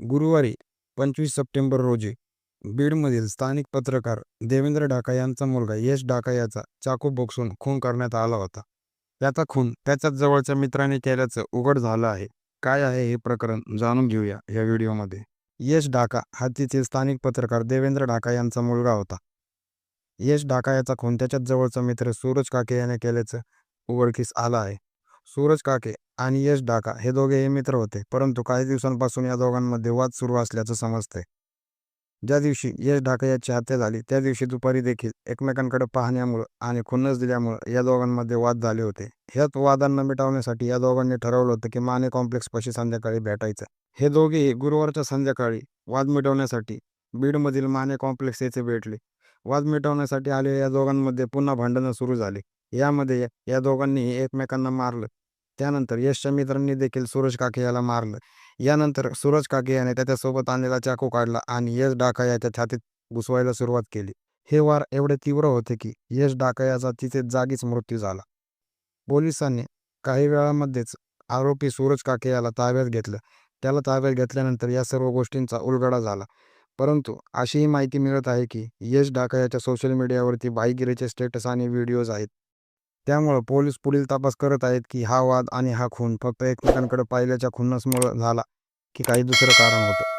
गुरुवारी 25 सप्टेंबर रोजी बीडमधील स्थानिक पत्रकार देवेंद्र डाका यांचा मुलगा यश डाका याचा चाकू बोक्सून खून करण्यात आला होता. त्याचा खून त्याच्याच जवळच्या मित्राने केल्याचं उघड झालं आहे. काय आहे हे प्रकरण जाणून घेऊया या व्हिडिओमध्ये. यश डाका हा तिथील स्थानिक पत्रकार देवेंद्र डाका यांचा मुलगा होता. यश डाका याचा खून त्याच्याच जवळचा मित्र सूरज काके याने केल्याचं उघडकीस आलं आहे. सूरज काके आणि यश डाका हे दोघेही मित्र होते, परंतु काही दिवसांपासून या दोघांमध्ये वाद सुरू असल्याचं समजतंय. ज्या दिवशी यश डाका याची हत्या झाली त्या दिवशी दुपारी देखील एकमेकांकडे पाहण्यामुळं आणि खुन्नस दिल्यामुळं या दोघांमध्ये वाद झाले होते. ह्याच वादांना मिटवण्यासाठी या दोघांनी ठरवलं होतं की माने कॉम्प्लेक्सपाशी संध्याकाळी भेटायचं. हे दोघेही गुरुवारच्या संध्याकाळी वाद मिटवण्यासाठी बीडमधील माने कॉम्प्लेक्स येथे भेटले. वाद मिटवण्यासाठी आलेल्या या दोघांमध्ये पुन्हा भांडणं सुरू झाली. यामध्ये या दोघांनीही एकमेकांना मारलं. त्यानंतर यशच्या मित्रांनी देखील सूरज काके याला मारलं. यानंतर सूरज काके याने त्याच्यासोबत आणलेला चाकू काढला आणि यश डाका याच्या छातीत घुसवायला सुरुवात केली. हे वार एवढे तीव्र होते की यश डाका याचा तिथे जागीच मृत्यू झाला. पोलिसांनी काही वेळामध्येच आरोपी सूरज काके याला ताब्यात घेतलं. त्याला ताब्यात घेतल्यानंतर या सर्व गोष्टींचा उलगडा झाला. परंतु अशीही माहिती मिळत आहे की यश डाका याच्या सोशल मीडियावरती भाईगिरीचे स्टेटस आणि व्हिडिओज आहेत. त्यामुळं पोलीस पुढील तपास करत आहेत की हा वाद आणि हा खून फक्त एकमेकांकडे पाहिल्याच्या खुन्नसमुळं झाला की काही दुसरं कारण होतं.